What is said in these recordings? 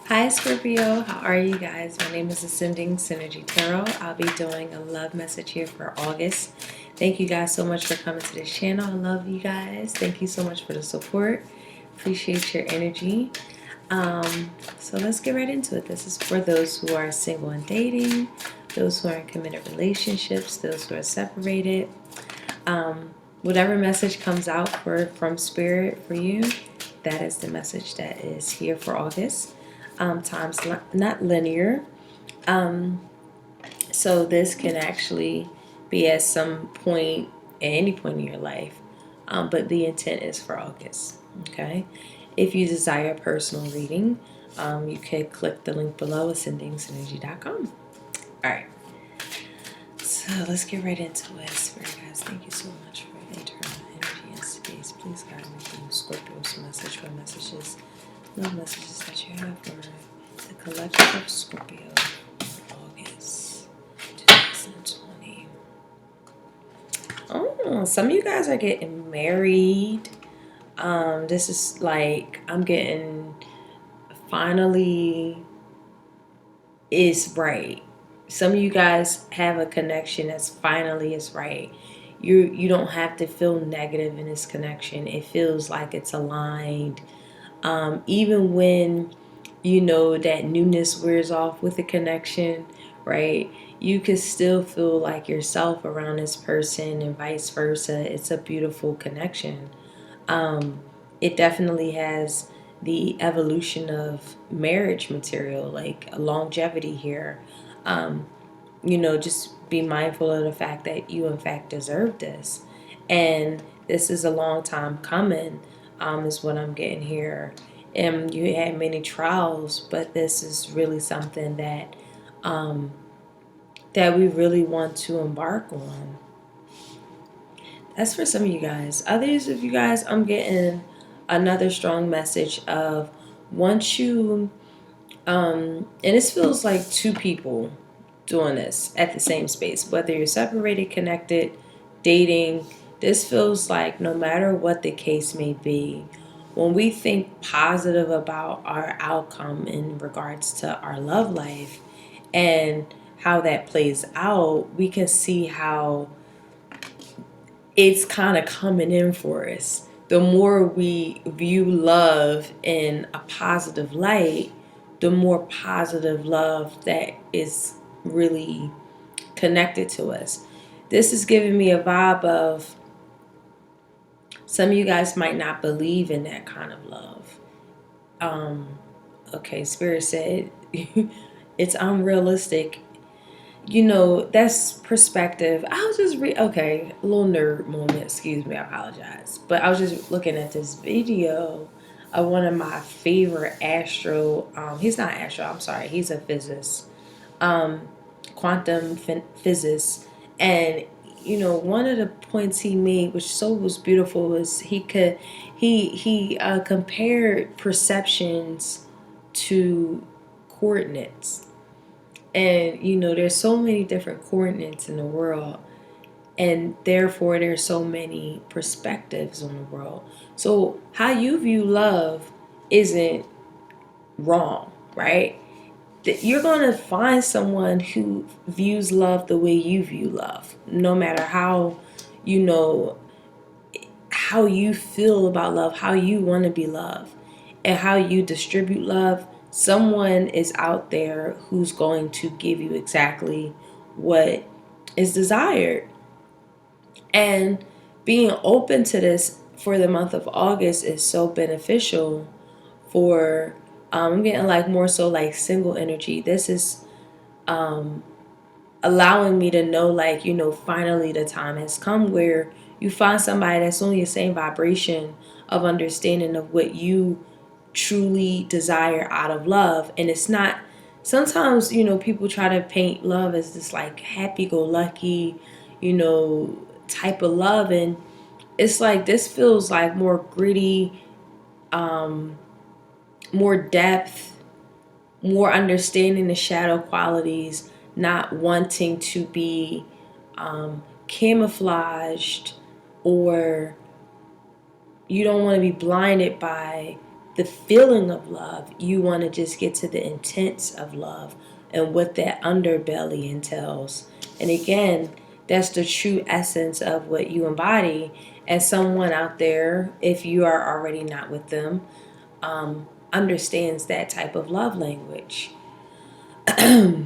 Hi Scorpio, how are you guys? My name is Ascending Synergy Tarot. I'll be doing a love message here for August. Thank you guys so much for coming to this channel. I love you guys. Thank you so much for the support. Appreciate your energy. So let's get right into it. This is for those who are single and dating, those who are in committed relationships, those who are separated. Whatever message comes out from Spirit for you, that is the message that is here for August. Time's not linear. So this can actually be at some point, at any point in your life. But the intent is for August. Okay. If you desire a personal reading, you can click the link below, ascendingsynergy.com. All right. So let's get right into it. Spirit guys, thank you so much for entering my energy and space. Please guide me through Scorpio's message for messages, love messages that you have for the collective of Scorpio for August 2020. Oh, some of you guys are getting married. This is like I'm getting finally is right. Some of you guys have a connection that's finally is right. You don't have to feel negative in this connection. It feels like it's aligned. Even when you know that newness wears off with the connection, right? You can still feel like yourself around this person and vice versa. It's a beautiful connection. It definitely has the evolution of marriage material, like a longevity here. Just be mindful of the fact that you in fact deserve this. And this is a long time coming, is what I'm getting here. And you had many trials, but this is really something that that we really want to embark on. That's for some of you guys. Others of you guys, I'm getting another strong message of once you and this feels like two people doing this at the same space, whether you're separated, connected, dating. This feels like no matter what the case may be, when we think positive about our outcome in regards to our love life and how that plays out, we can see how it's kind of coming in for us. The more we view love in a positive light, the more positive love that is really connected to us. This is giving me a vibe of some of you guys might not believe in that kind of love. Okay, Spirit said it's unrealistic. That's perspective. I was just okay, a little nerd moment, excuse me, I apologize. But I was just looking at this video of one of my favorite he's not astro, I'm sorry, he's a physicist, quantum physicist. And one of the points he made, which was beautiful, was he compared perceptions to coordinates. And there's so many different coordinates in the world, and therefore there's so many perspectives on the world. So how you view love isn't wrong, right? You're going to find someone who views love the way you view love, no matter how how you feel about love, how you want to be loved, and how you distribute love. Someone is out there who's going to give you exactly what is desired. And being open to this for the month of August is so beneficial for I'm getting like more so like single energy. This is allowing me to know, like, finally the time has come where you find somebody that's on your same vibration of understanding of what you truly desire out of love. And it's not, sometimes, people try to paint love as this like happy-go-lucky, type of love. And it's like, this feels like more gritty, more depth, more understanding the shadow qualities, not wanting to be camouflaged, or you don't want to be blinded by the feeling of love. You want to just get to the intents of love and what that underbelly entails. And again, that's the true essence of what you embody. As someone out there, if you are already not with them, understands that type of love language.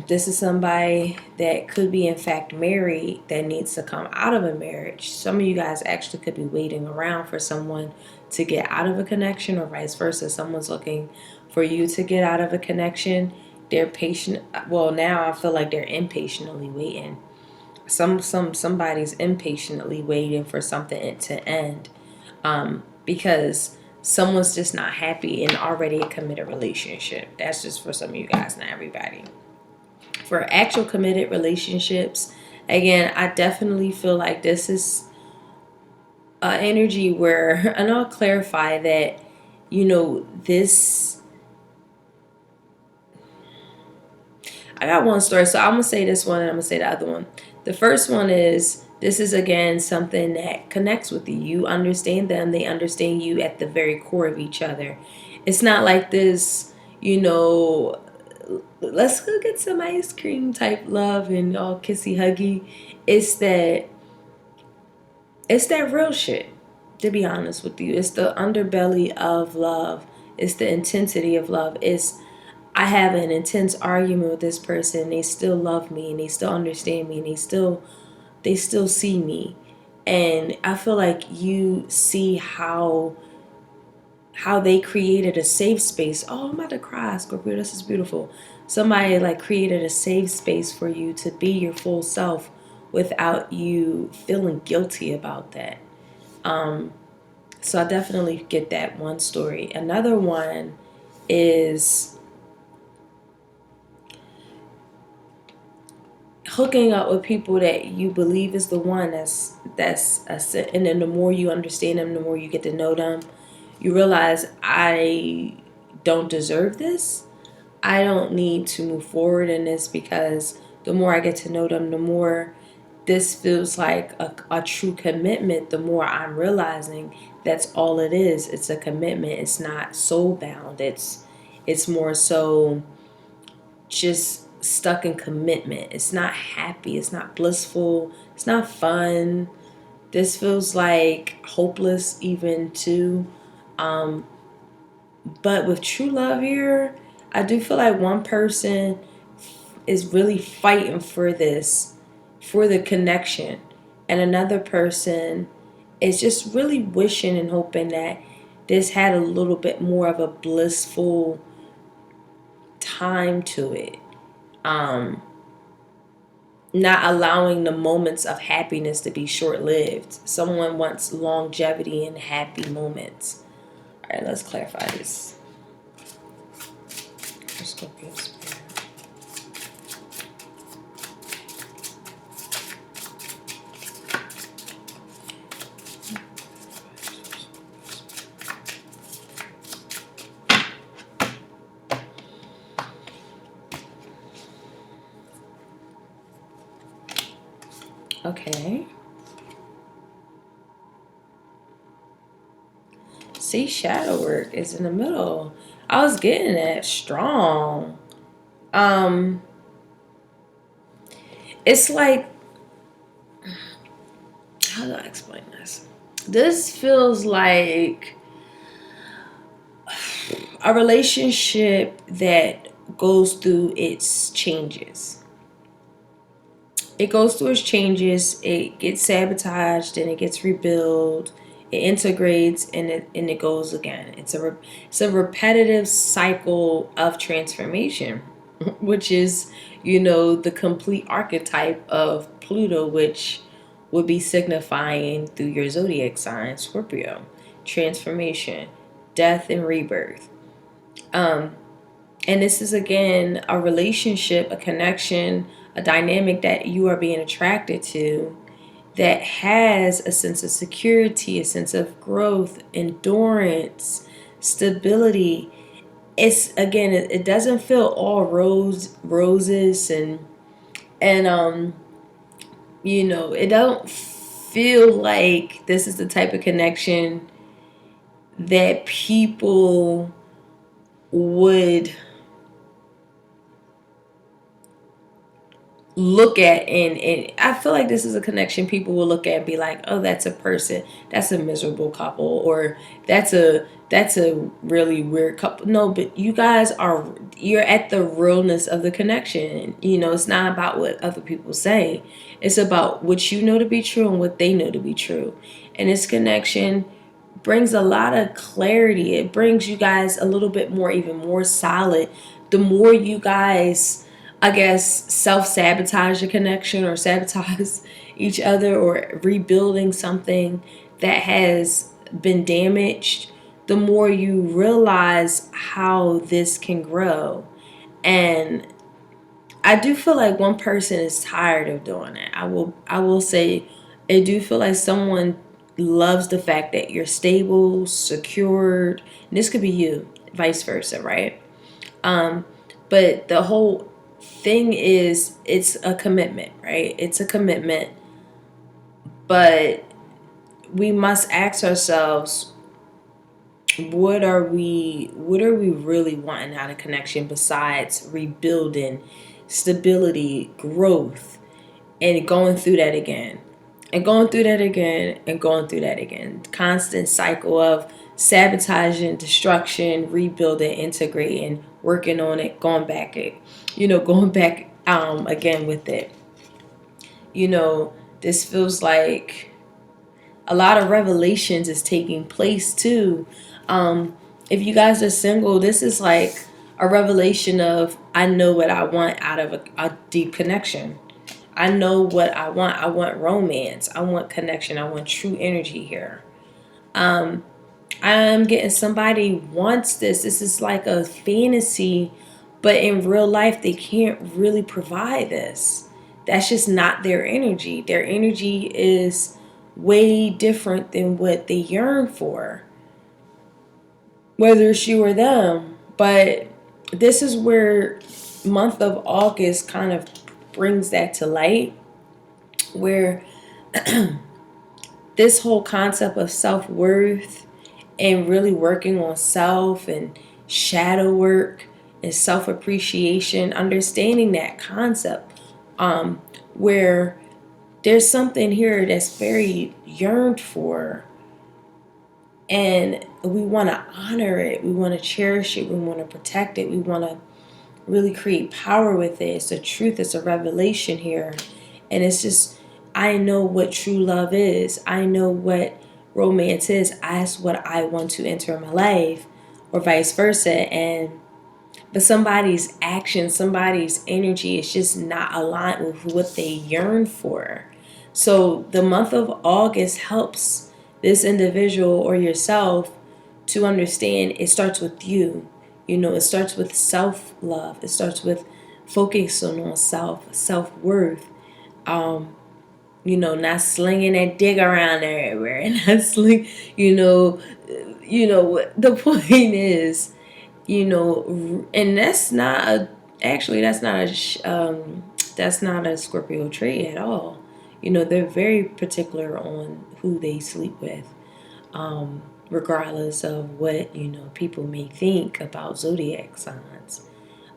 This is somebody that could be in fact married that needs to come out of a marriage. Some of you guys actually could be waiting around for someone to get out of a connection, or vice versa. Someone's looking for you to get out of a connection. They're patient. Well, now I feel like they're impatiently waiting. Somebody's impatiently waiting for something to end, because someone's just not happy in already a committed relationship. That's just for some of you guys, not everybody. For actual committed relationships, again, I definitely feel like this is an energy where, and I'll clarify that, this, I got one story, so I'm going to say this one and I'm going to say the other one. The first one is, this is again something that connects with you. You understand them, they understand you at the very core of each other. It's not like this, let's go get some ice cream type love and all kissy huggy. It's that real shit, to be honest with you. It's the underbelly of love. It's the intensity of love. I have an intense argument with this person. They still love me and they still understand me and they still see me. And I feel like you see how they created a safe space. Oh, I'm about to cry, Scorpio. This is beautiful. Somebody like created a safe space for you to be your full self without you feeling guilty about that. So I definitely get that one story. Another one is hooking up with people that you believe is the one. And then the more you understand them, the more you get to know them, you realize, I don't deserve this. I don't need to move forward in this, because the more I get to know them, the more this feels like a true commitment. The more I'm realizing that's all it is. It's a commitment. It's not soul bound. It's more so just stuck in commitment. It's not happy. It's not blissful. It's not fun. This feels like hopeless even too. But with true love here, I do feel like one person is really fighting for this, for the connection. And another person is just really wishing and hoping that this had a little bit more of a blissful time to it. Not allowing the moments of happiness to be short-lived. Someone wants longevity and happy moments. All right, let's clarify this. Scorpio spirit. Okay. See, shadow work is in the middle. I was getting that strong. It's like, how do I explain this? This feels like a relationship that goes through its changes. It goes through its changes. It gets sabotaged and it gets rebuilt. It integrates and it goes again. It's a repetitive cycle of transformation, which is, the complete archetype of Pluto, which would be signifying through your zodiac sign, Scorpio. Transformation, death, and rebirth. And this is, again, a relationship, a connection, a dynamic that you are being attracted to that has a sense of security, a sense of growth, endurance, stability. It's, again, it doesn't feel all roses and it don't feel like this is the type of connection that people would look at, and I feel like this is a connection people will look at and be like, oh, that's a person, that's a miserable couple, or that's a really weird couple. No, but you guys you're at the realness of the connection. It's not about what other people say. It's about what you know to be true and what they know to be true. And this connection brings a lot of clarity. It brings you guys a little bit more, even more solid. The more you guys, I guess, self-sabotage a connection or sabotage each other, or rebuilding something that has been damaged, the more you realize how this can grow. And I do feel like one person is tired of doing it. I will say, I do feel like someone loves the fact that you're stable, secured. And this could be you, vice versa, right? Um, but the whole thing is, it's a commitment, right? It's a commitment, but we must ask ourselves, what are we really wanting out of connection besides rebuilding, stability, growth, and going through that again, and going through that again, and going through that again. Constant cycle of sabotaging, destruction, rebuilding, integrating, working on it, going back again with it. This feels like a lot of revelations is taking place too. If you guys are single, this is like a revelation of, I know what I want out of a deep connection. I know what I want. I want romance. I want connection. I want true energy here. Um, I'm getting somebody wants this. This is like a fantasy, but in real life, they can't really provide this. That's just not their energy. Their energy is way different than what they yearn for, whether it's you or them. But this is where month of August kind of brings that to light, where this whole concept of self-worth and really working on self and shadow work and self-appreciation, understanding that concept, where there's something here that's very yearned for, and we want to honor it, we want to cherish it, we want to protect it, we want to really create power with it. It's a truth, it's a revelation here. And it's just, I know what true love is. I know what romance is. That's what I want to enter in my life, or vice versa. But somebody's action, somebody's energy is just not aligned with what they yearn for. So the month of August helps this individual or yourself to understand it starts with you. It starts with self-love. It starts with focusing on self-worth. Not slinging that dick around everywhere. Not the point is, and that's not a Scorpio trait at all. They're very particular on who they sleep with, regardless of what people may think about zodiac signs.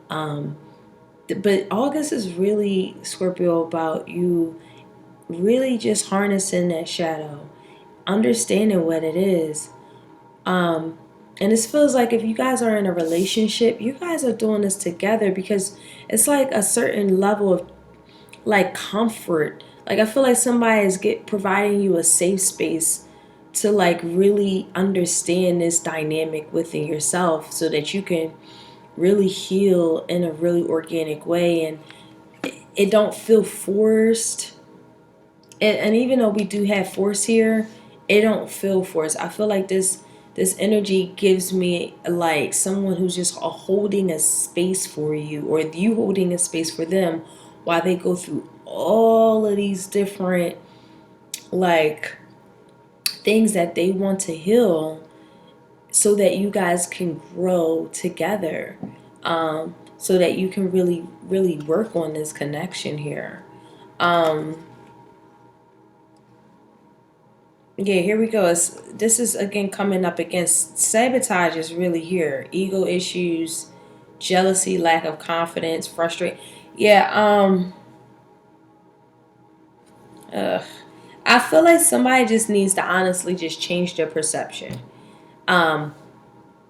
But August is really, Scorpio, about you really just harnessing that shadow, understanding what it is. And this feels like, if you guys are in a relationship, you guys are doing this together, because it's like a certain level of like comfort. Like, I feel like somebody is providing you a safe space to like really understand this dynamic within yourself, so that you can really heal in a really organic way, and it don't feel forced. And even though we do have force here, it don't feel forced. I feel like this energy gives me like someone who's just holding a space for you, or you holding a space for them, while they go through all of these different like things that they want to heal, so that you guys can grow together, so that you can really, really work on this connection here. Um, Yeah, here we go. This is again coming up against sabotage is really here. Ego issues, jealousy, lack of confidence, frustrate. Yeah, ugh. I feel like somebody just needs to honestly just change their perception. Um,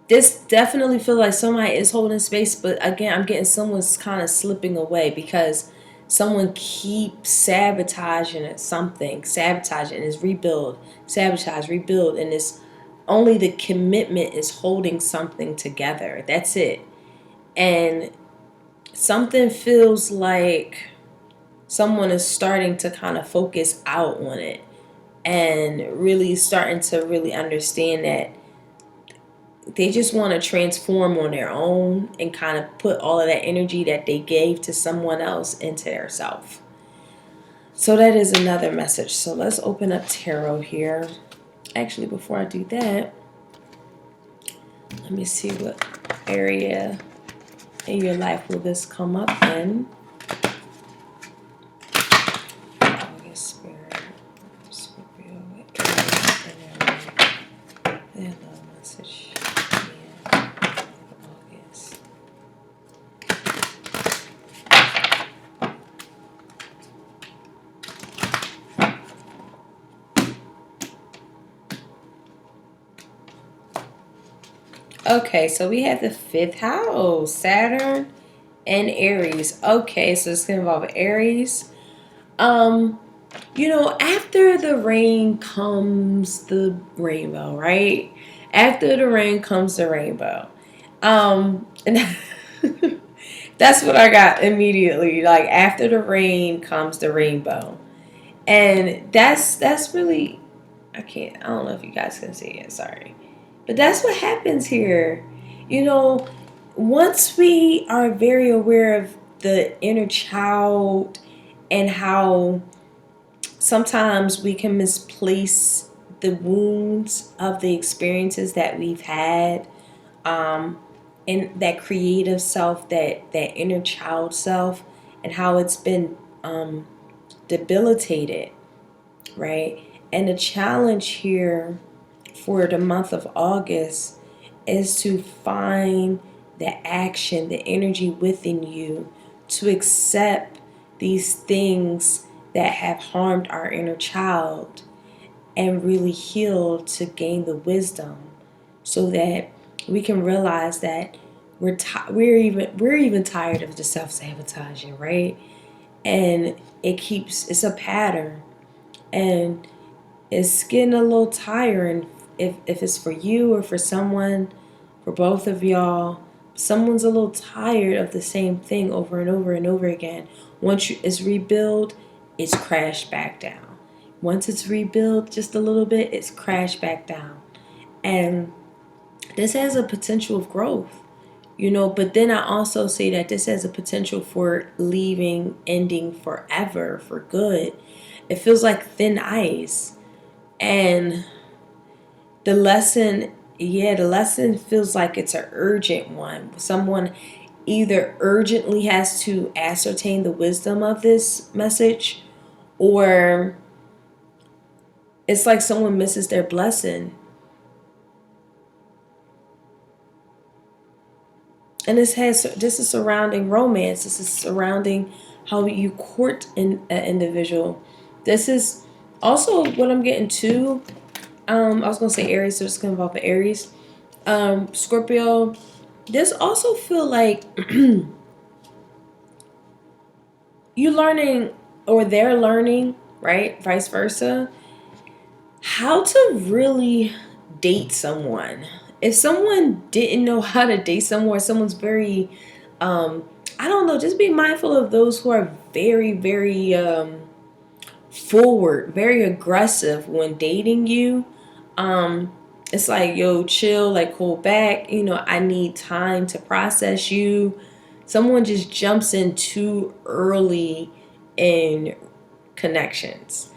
this definitely feel like somebody is holding space, but again, I'm getting someone's kind of slipping away because someone keeps sabotaging at something, sabotaging is rebuild, sabotage, rebuild, and it's only the commitment is holding something together. That's it. And something feels like someone is starting to kind of focus out on it and really starting to really understand that they just want to transform on their own and kind of put all of that energy that they gave to someone else into their self. So that is another message. So let's open up tarot here. Actually, before I do that, let me see what area in your life will this come up in. August spirit, Scorpio, their love message. Yeah, August. Okay, so we have the fifth house, Saturn and Aries. Okay, so it's gonna involve Aries. Um, after the rain comes the rainbow, right? After the rain comes the rainbow. And that's what I got immediately. Like after the rain comes the rainbow. And that's really I don't know if you guys can see it, sorry. But that's what happens here. You know, once we are very aware of the inner child and how sometimes we can misplace the wounds of the experiences that we've had, um, and that creative self, that inner child self, and how it's been debilitated, right? And the challenge here for the month of August is to find the action, the energy within you to accept these things that have harmed our inner child and really heal to gain the wisdom so that we can realize that we're even tired of the self-sabotaging, right? And it's a pattern, and it's getting a little tiring. If it's for you or for someone, for both of y'all, someone's a little tired of the same thing over and over and over again. Once it's rebuilt, it's crashed back down. Once it's rebuilt just a little bit, it's crashed back down. And this has a potential of growth, but then I also say that this has a potential for leaving, ending forever, for good. It feels like thin ice. And the lesson feels like it's an urgent one. Someone either urgently has to ascertain the wisdom of this message, or it's like someone misses their blessing. And this is surrounding romance. This is surrounding how you court an individual. This is also what I'm getting to. I was gonna say Aries, so it's gonna involve Aries. Scorpio. This also feel like you learning, or they're learning, right? Vice versa. How to really date someone. If someone didn't know how to date someone, someone's very, I don't know, just be mindful of those who are very, very forward, very aggressive when dating you. Um, it's like, yo, chill, like, hold back. I need time to process you. Someone just jumps in too early in connections.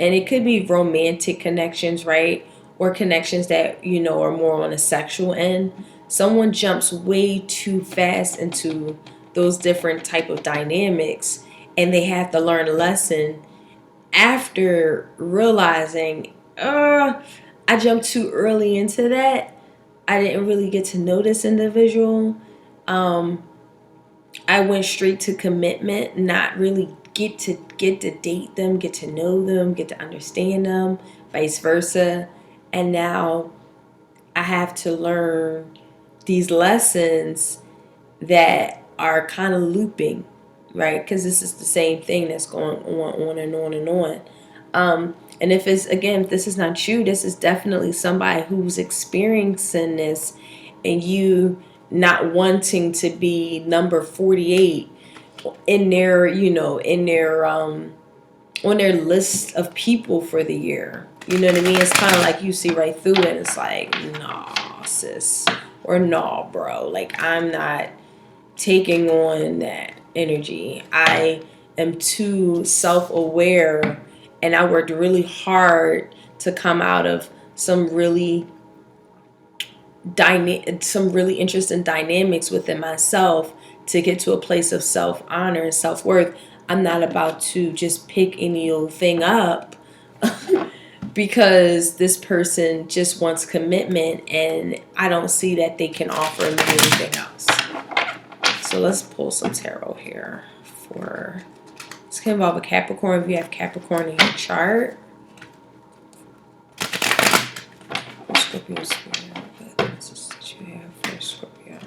And it could be romantic connections, right? Or connections that, are more on a sexual end. Someone jumps way too fast into those different type of dynamics, and they have to learn a lesson after realizing, I jumped too early into that. I didn't really get to know this individual. Um, I went straight to commitment, not really get to date them, get to know them, get to understand them, vice versa. And now I have to learn these lessons that are kind of looping, right? Because this is the same thing that's going on and on and on. And if it's, again, if this is not you, this is definitely somebody who's experiencing this, and you not wanting to be number 48 in their, in their on their list of people for the year. You know what I mean? It's kind of like you see right through it. It's like, nah, sis, or nah, bro. Like, I'm not taking on that energy. I am too self-aware, and I worked really hard to come out of some really interesting dynamics within myself to get to a place of self-honor and self-worth. I'm not about to just pick any old thing up because this person just wants commitment and I don't see that they can offer me anything else. So let's pull some tarot here for, this can involve a Capricorn if you have Capricorn in your chart. Scorpio spirit, but this is what you have for Scorpio.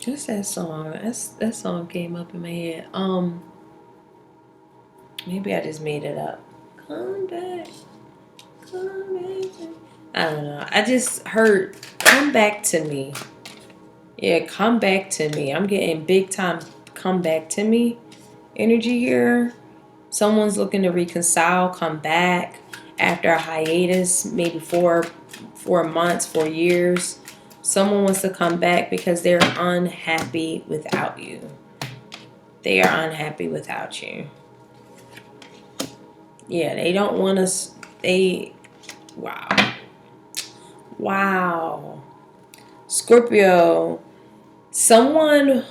Just that song. That song came up in my head. Maybe I just made it up. Come back. I don't know. I just heard come back to me. Yeah, come back to me. I'm getting big time come back to me energy here. Someone's looking to reconcile, come back after a hiatus, maybe 4 months, 4 years. Someone wants to come back because they're unhappy without you. They are unhappy without you. Yeah, they don't want us. Wow. Scorpio, someone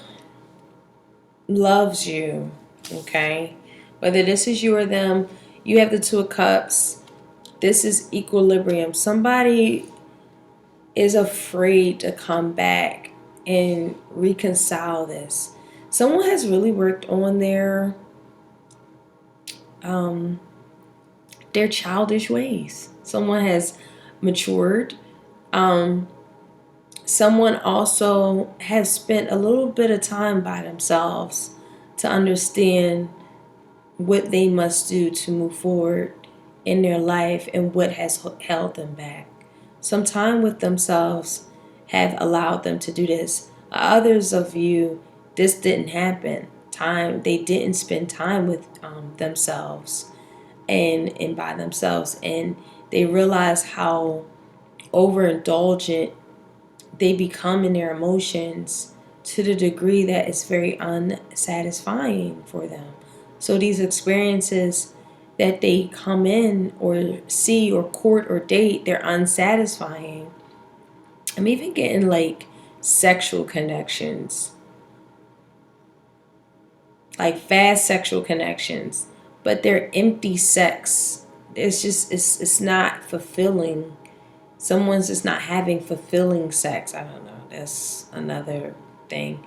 loves you, okay? Whether this is you or them, you have the Two of Cups. This is equilibrium. Somebody is afraid to come back and reconcile this. Someone has really worked on their childish ways. Someone has matured. Someone also has spent a little bit of time by themselves to understand what they must do to move forward in their life and what has held them back. Some time with themselves have allowed them to do this. Others of you, this didn't happen. They didn't spend time with themselves and by themselves, and they realize how overindulgent they become in their emotions to the degree that it's very unsatisfying for them. So these experiences that they come in or see or court or date, they're unsatisfying. I'm even getting like sexual connections, like fast sexual connections, but they're empty sex. It's not fulfilling. Someone's just not having fulfilling sex. I don't know. That's another thing.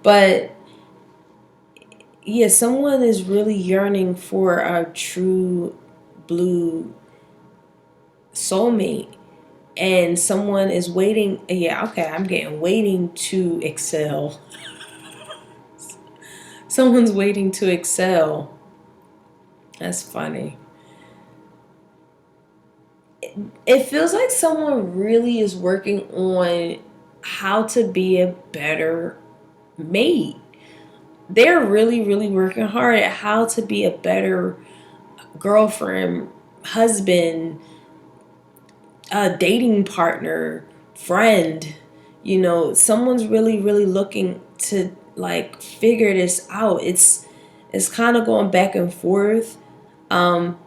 But yeah, someone is really yearning for a true blue soulmate. And someone is waiting. Yeah, okay, I'm getting waiting to excel. Someone's waiting to excel. That's funny. It feels like someone really is working on how to be a better mate. They're really, really working hard at how to be a better girlfriend, husband, dating partner, friend. Someone's really, really looking to like figure this out. It's kind of going back and forth. Um,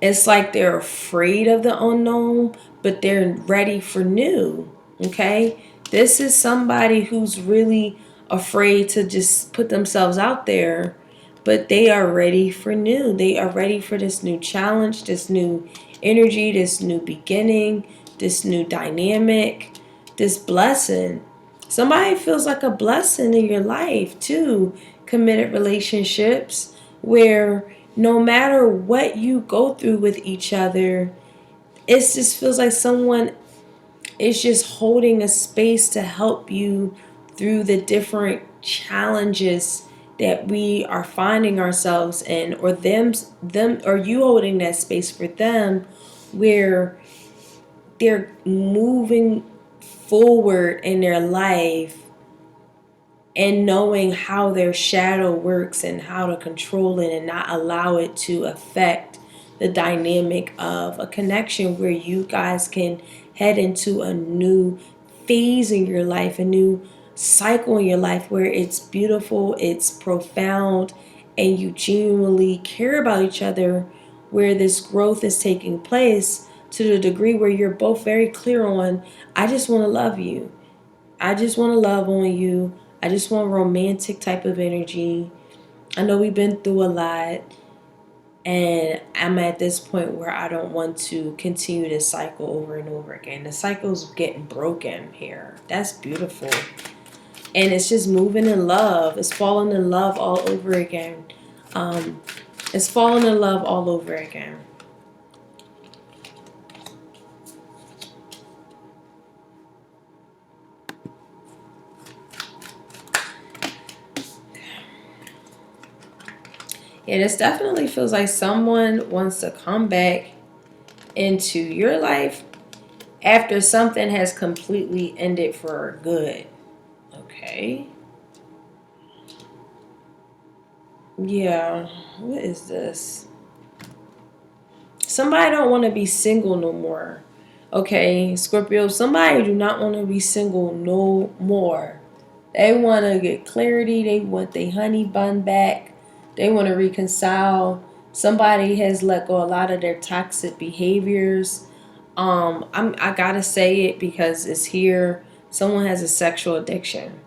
it's like they're afraid of the unknown, but they're ready for new. Okay? This is somebody who's really afraid to just put themselves out there, but they are ready for new. They are ready for this new challenge, this new energy, this new beginning, this new dynamic, this blessing. Somebody feels like a blessing in your life too. Committed relationships where no matter what you go through with each other, it just feels like someone is just holding a space to help you through the different challenges that we are finding ourselves in, or them or you holding that space for them where they're moving forward in their life and knowing how their shadow works and how to control it and not allow it to affect the dynamic of a connection where you guys can head into a new phase in your life, a new cycle in your life where it's beautiful, it's profound, and you genuinely care about each other, where this growth is taking place to the degree where you're both very clear on, I just want to love you. I just want to love on you. I just want romantic type of energy. I know we've been through a lot, and I'm at this point where I don't want to continue this cycle over and over again. The cycle's getting broken here. That's beautiful. And it's just moving in love. It's falling in love all over again. Um, it's falling in love all over again. Yeah, this definitely feels like someone wants to come back into your life after something has completely ended for good. Okay. Yeah. What is this? Somebody don't want to be single no more. Okay, Scorpio, somebody do not want to be single no more. They want to get clarity. They want their honey bun back. They want to reconcile. Somebody has let go a lot of their toxic behaviors. I gotta say it because it's here. Someone has a sexual addiction.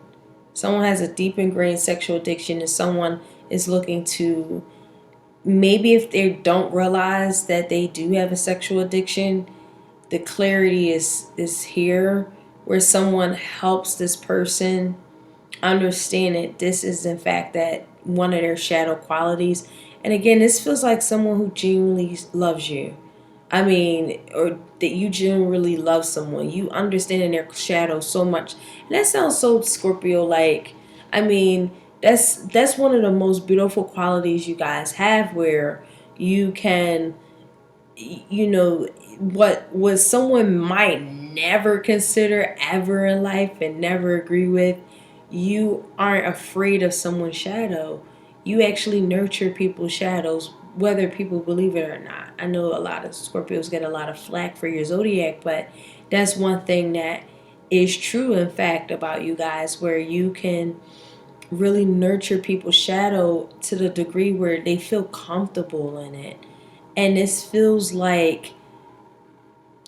Someone has a deep ingrained sexual addiction, and someone is looking to, maybe if they don't realize that they do have a sexual addiction, the clarity is here where someone helps this person understand that this is in fact that one of their shadow qualities. And again, this feels like someone who genuinely loves you. I mean, or that you genuinely love someone. You understand in their shadow so much. And that sounds so Scorpio like. I mean, that's one of the most beautiful qualities you guys have, where you can, you know, what someone might never consider ever in life and never agree with, you aren't afraid of someone's shadow. You actually nurture people's shadows, whether people believe it or not. I know a lot of Scorpios get a lot of flack for your zodiac, but that's one thing that is true, in fact, about you guys, where you can really nurture people's shadow to the degree where they feel comfortable in it. And this feels like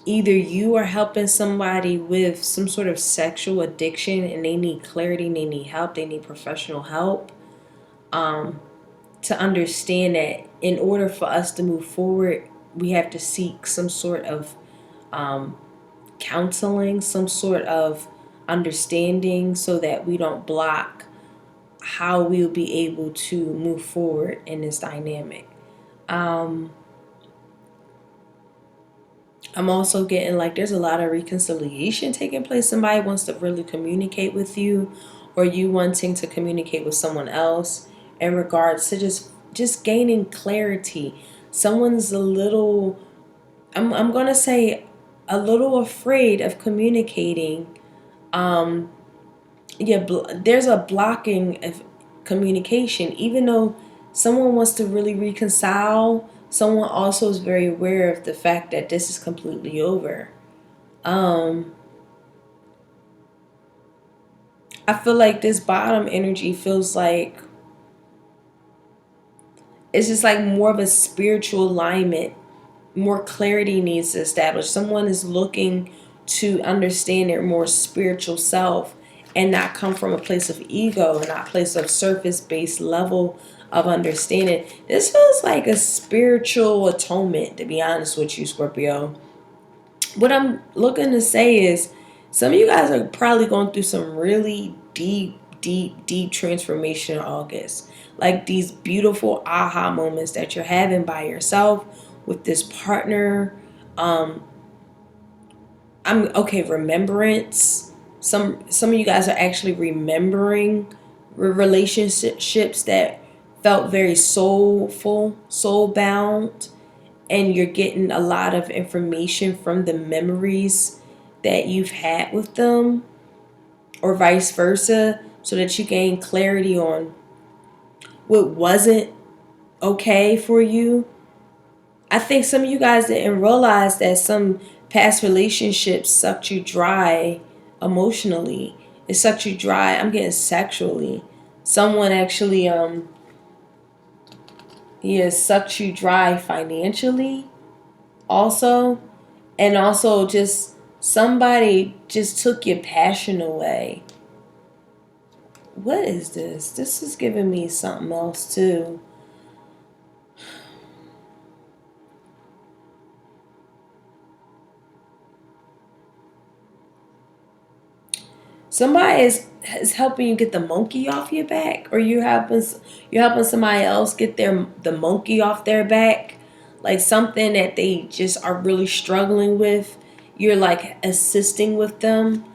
either you are helping somebody with some sort of sexual addiction and they need clarity, they need help, they need professional help, um, to understand that in order for us to move forward, we have to seek some sort of um, counseling, some sort of understanding, so that we don't block how we'll be able to move forward in this dynamic. Um, I'm also getting like there's a lot of reconciliation taking place. Somebody wants to really communicate with you, or you wanting to communicate with someone else in regards to just gaining clarity. Someone's a little, I'm gonna say, a little afraid of communicating. Um, yeah, there's a blocking of communication, even though someone wants to really reconcile. Someone also is very aware of the fact that this is completely over. um I feel like this bottom energy feels like it's just like more of a spiritual alignment. More clarity needs to establish. Someone is looking to understand their more spiritual self and not come from a place of ego and not a place of surface based level of understanding. This feels like a spiritual atonement, to be honest with you, Scorpio. What I'm looking to say is some of you guys are probably going through some really deep transformation in August. Like these beautiful aha moments that you're having by yourself with this partner. Um, I'm okay, remembrance. Some of you guys are actually remembering relationships that felt very soulful, soul bound, and you're getting a lot of information from the memories that you've had with them, or vice versa, so that you gain clarity on what wasn't okay for you. I think some of you guys didn't realize that some past relationships sucked you dry emotionally. It sucked you dry. I'm getting sexually. Someone actually he has sucked you dry financially also. And also just somebody just took your passion away. What is this? This is giving me something else too. Somebody is helping you get the monkey off your back, or you're helping somebody else get the monkey off their back, like something that they just are really struggling with. You're like assisting with them.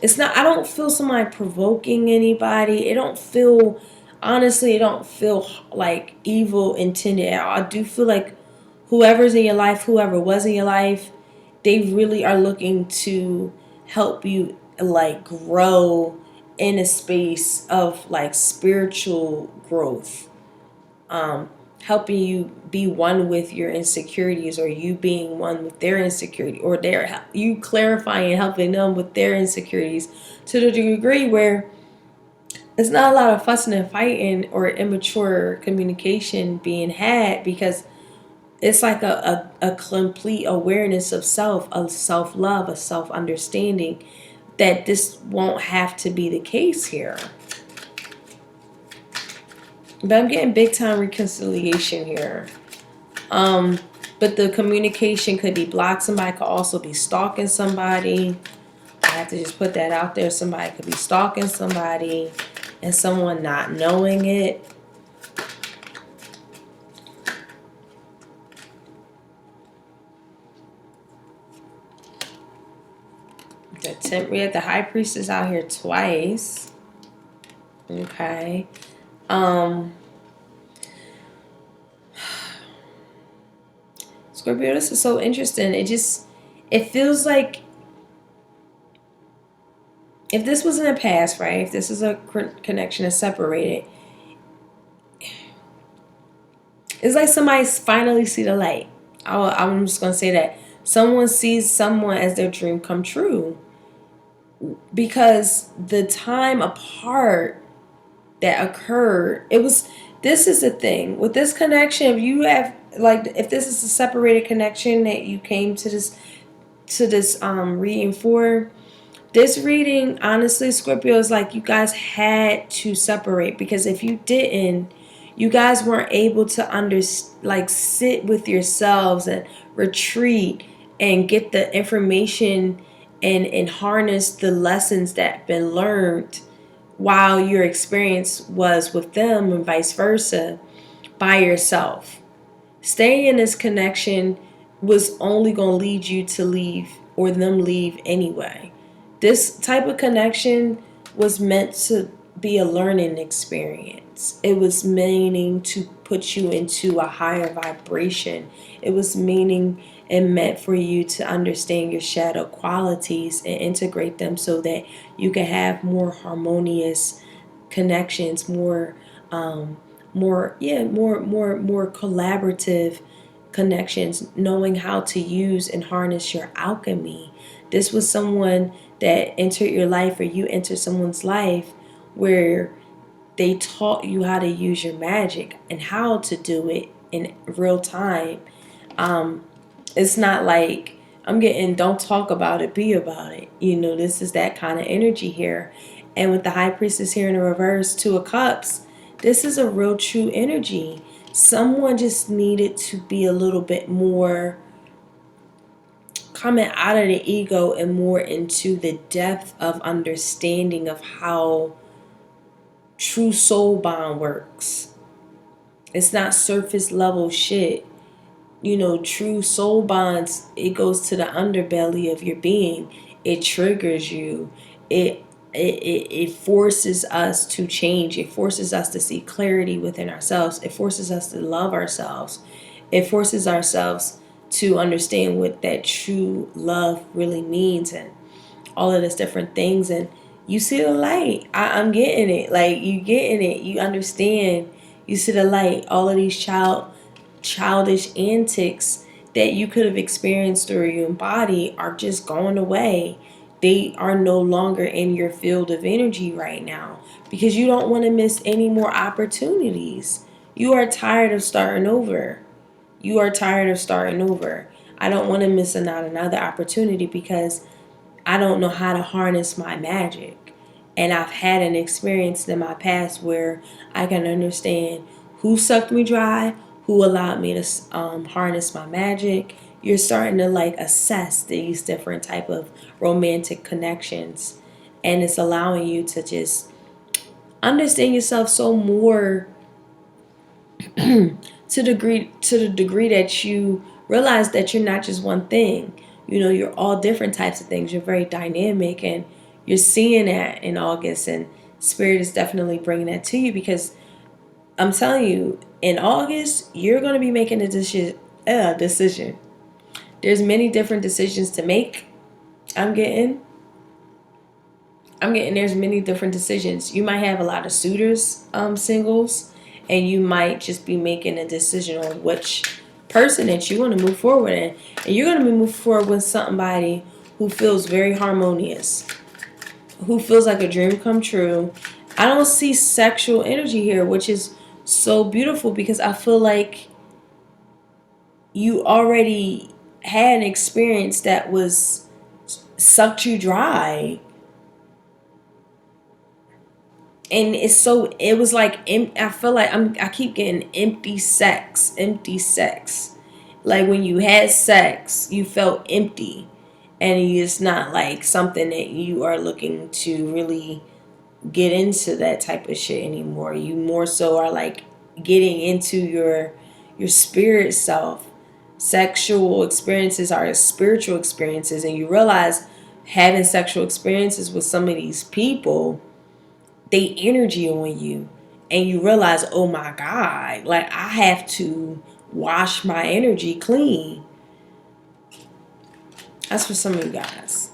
It's not. I don't feel somebody provoking anybody. It don't feel like evil intended at all. I do feel like whoever's in your life, whoever was in your life, they really are looking to help you like grow in a space of like spiritual growth, helping you be one with your insecurities, or you being one with their insecurity, or you clarifying and helping them with their insecurities to the degree where it's not a lot of fussing and fighting or immature communication being had, because it's like a complete awareness of self, of self-love, of self-understanding, that this won't have to be the case here. But I'm getting big time reconciliation here. But the communication could be blocked. Somebody could also be stalking somebody. I have to just put that out there. Somebody could be stalking somebody and someone not knowing it. We have the high priestess out here twice. Okay. Scorpio, this is so interesting. It feels like if this was in the past, right? If this is a connection that's separated, it's like somebody's finally see the light. I'm just going to say that. Someone sees someone as their dream come true. Because the time apart that occurred, this is the thing. With this connection, if this is a separated connection that you came to this reading for, this reading, honestly, Scorpio, is like you guys had to separate, because if you didn't, you guys weren't able to sit with yourselves and retreat and get the information and harness the lessons that have been learned while your experience was with them, and vice versa, by yourself. Staying in this connection was only going to lead you to leave, or them leave anyway. This type of connection was meant to be a learning experience. It was meaning to put you into a higher vibration. It was meaning and meant for you to understand your shadow qualities and integrate them so that you can have more harmonious connections, more collaborative connections, knowing how to use and harness your alchemy. This was someone that entered your life, or you entered someone's life where they taught you how to use your magic and how to do it in real time. It's not like I'm getting, don't talk about it, be about it. This is that kind of energy here. And with the High Priestess here in the reverse, Two of Cups, this is a real true energy. Someone just needed to be a little bit more coming out of the ego and more into the depth of understanding of how true soul bond works. It's not surface level shit. True soul bonds, it goes to the underbelly of your being. It triggers you. It forces us to change. It forces us to see clarity within ourselves. It forces us to love ourselves. It forces ourselves to understand what that true love really means, and all of these different things. And you see the light. I'm getting it. Like, you getting it. You understand. You see the light. All of these childish antics that you could have experienced or you embody are just going away. They are no longer in your field of energy right now because you don't want to miss any more opportunities. You are tired of starting over. You are tired of starting over. I don't want to miss another opportunity because I don't know how to harness my magic. And I've had an experience in my past where I can understand who sucked me dry, who allowed me to harness my magic. You're starting to assess these different type of romantic connections. And it's allowing you to just understand yourself so more to the degree that you realize that you're not just one thing. You're all different types of things. You're very dynamic, and you're seeing that in August, and Spirit is definitely bringing that to you because I'm telling you, in August, you're going to be making a decision. There's many different decisions to make. I'm getting there's many different decisions. You might have a lot of suitors, singles, and you might just be making a decision on which person that you want to move forward in. And you're going to move forward with somebody who feels very harmonious, who feels like a dream come true. I don't see sexual energy here, which is so beautiful because I feel like you already had an experience that was sucked you dry. And it was like, I feel like I keep getting empty sex. Like when you had sex, you felt empty. And it's not like something that you are looking to really get into that type of shit anymore. You more so are like getting into your spirit self. Sexual experiences are spiritual experiences, and you realize having sexual experiences with some of these people, they energy on you, and you realize, oh my God, like I have to wash my energy clean. That's for some of you guys.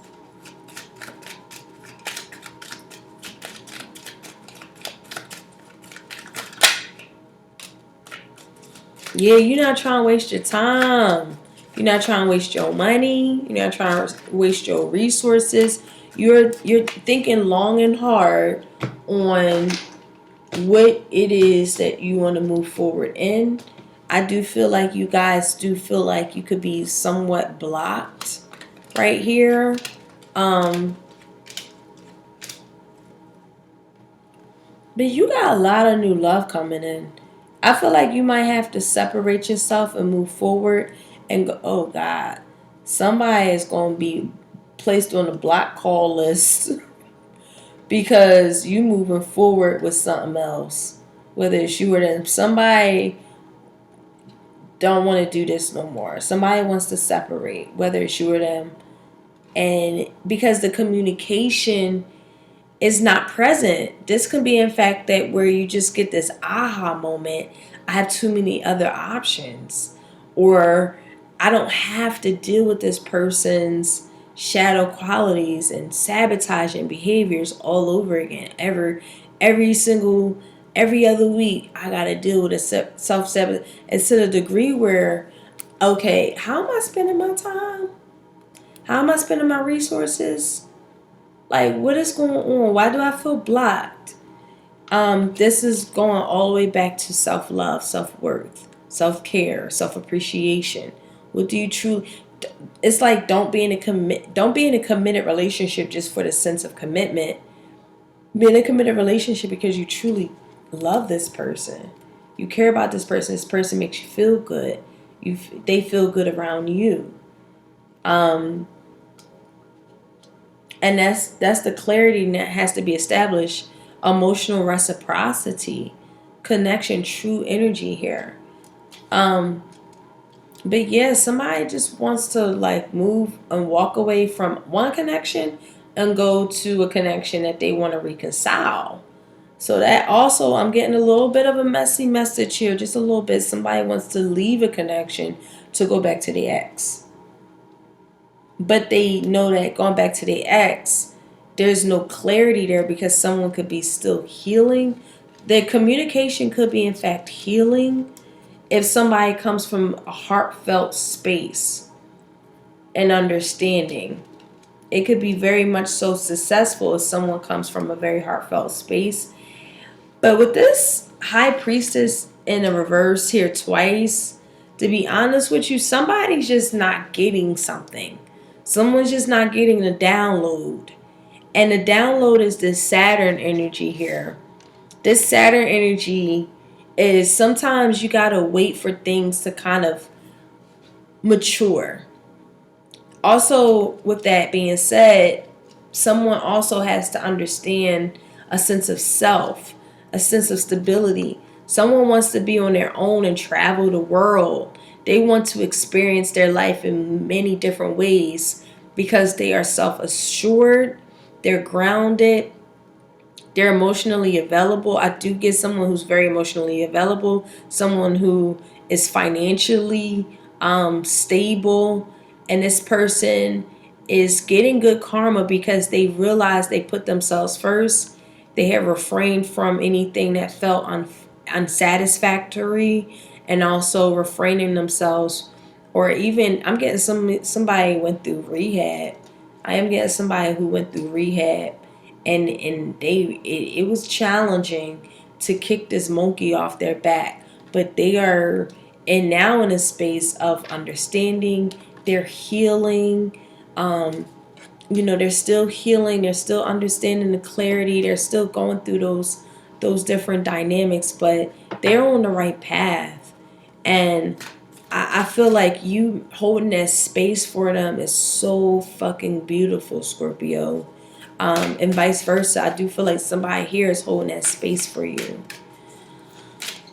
Yeah, you're not trying to waste your time. You're not trying to waste your money. You're not trying to waste your resources. You're thinking long and hard on what it is that you want to move forward in. I do feel like you guys do feel like you could be somewhat blocked right here. But you got a lot of new love coming in. I feel like you might have to separate yourself and move forward and go, oh God, somebody is going to be placed on the block call list because you moving forward with something else. Whether it's you or them, somebody don't want to do this no more. Somebody wants to separate, whether it's you or them. And because the communication is not present, this could be in fact that where you just get this aha moment. I have too many other options, or I don't have to deal with this person's shadow qualities and sabotaging behaviors all over again. Every other week I gotta deal with a self-sabotage. It's to the degree where okay, how am I spending my time? How am I spending my resources? Like, what is going on? Why do I feel blocked? This is going all the way back to self-love, self-worth, self-care, self-appreciation. What do you truly? It's like don't be in a committed relationship just for the sense of commitment. Be in a committed relationship because you truly love this person. You care about this person. This person makes you feel good. They feel good around you. Um, and that's the clarity that has to be established. Emotional reciprocity, connection, true energy here. um but yeah, somebody just wants to like move and walk away from one connection and go to a connection that they want to reconcile. So that also, I'm getting a little bit of a messy message here, just a little bit. Somebody wants to leave a connection to go back to the ex, but they know that going back to the ex, there's no clarity there because someone could be still healing. The communication could be, in fact, healing if somebody comes from a heartfelt space and understanding. It could be very much so successful if someone comes from a very heartfelt space. But with this high priestess in a reverse here twice, to be honest with you, somebody's just not getting something. Someone's just not getting the download. And the download is this Saturn energy here. This Saturn energy is sometimes you got to wait for things to kind of mature. Also, with that being said, someone also has to understand a sense of self, a sense of stability. Someone wants to be on their own and travel the world. They want to experience their life in many different ways because they are self-assured, they're grounded, they're emotionally available. I do get someone who's very emotionally available, someone who is financially stable, and this person is getting good karma because they realize they put themselves first. They have refrained from anything that felt unsatisfactory, and also refraining themselves, or even I'm getting somebody went through rehab. I am getting somebody who went through rehab, and it was challenging to kick this monkey off their back, but they are and now in a space of understanding. They're healing. They're still healing. They're still understanding the clarity. They're still going through those different dynamics, but they're on the right path. And I feel like you holding that space for them is so fucking beautiful, Scorpio. And vice versa. I do feel like somebody here is holding that space for you.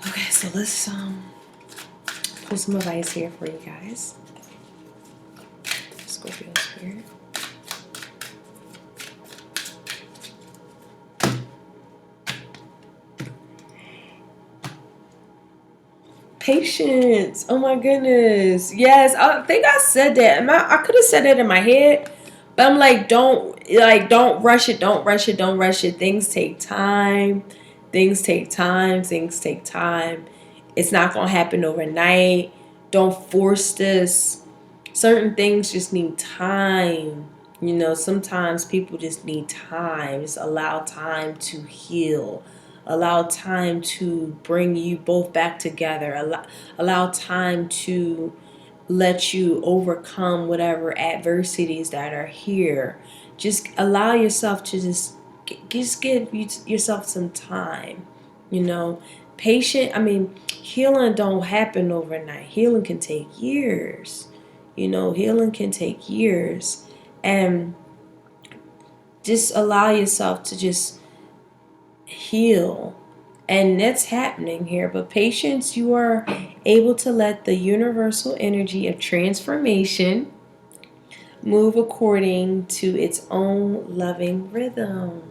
Okay, so let's pull some advice here for you guys. Scorpio spirit. Patience. Oh my goodness. Yes, I think I said that. I could have said that in my head, but I'm like, don't rush it. Don't rush it. Don't rush it. Things take time. Things take time. Things take time. It's not gonna happen overnight. Don't force this. Certain things just need time. Sometimes people just need time. Just allow time to heal. Allow time to bring you both back together. Allow time to let you overcome whatever adversities that are here. Just allow yourself to just give yourself some time. Patient. Healing don't happen overnight. Healing can take years. Healing can take years. And just allow yourself to just heal. And that's happening here. But patience, you are able to let the universal energy of transformation move according to its own loving rhythm.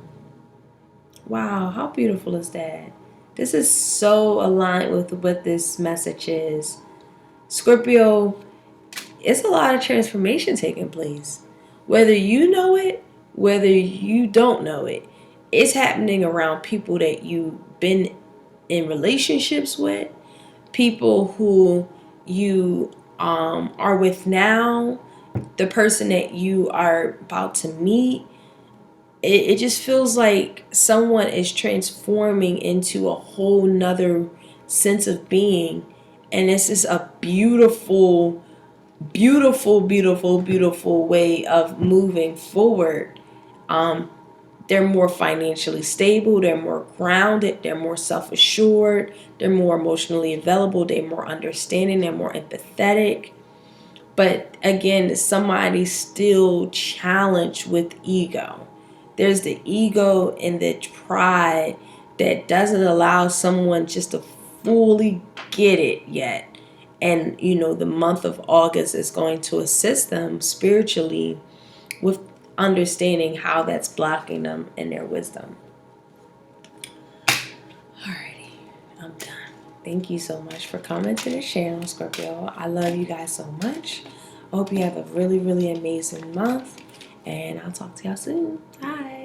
Wow, how beautiful is that? This is so aligned with what this message is. Scorpio, it's a lot of transformation taking place. Whether you know it, whether you don't know it, it's happening around people that you've been in relationships with, people who you are with now, the person that you are about to meet, it just feels like someone is transforming into a whole nother sense of being. And it's just a beautiful, beautiful, beautiful, beautiful way of moving forward. They're more financially stable, they're more grounded, they're more self-assured, they're more emotionally available, they're more understanding, they're more empathetic. But again, somebody's still challenged with ego. There's the ego and the pride that doesn't allow someone just to fully get it yet. And, the month of August is going to assist them spiritually with understanding how that's blocking them in their wisdom. Alrighty, I'm done. Thank you so much for coming to the channel, Scorpio. I love you guys so much. I hope you have a really, really amazing month. And I'll talk to y'all soon. Bye.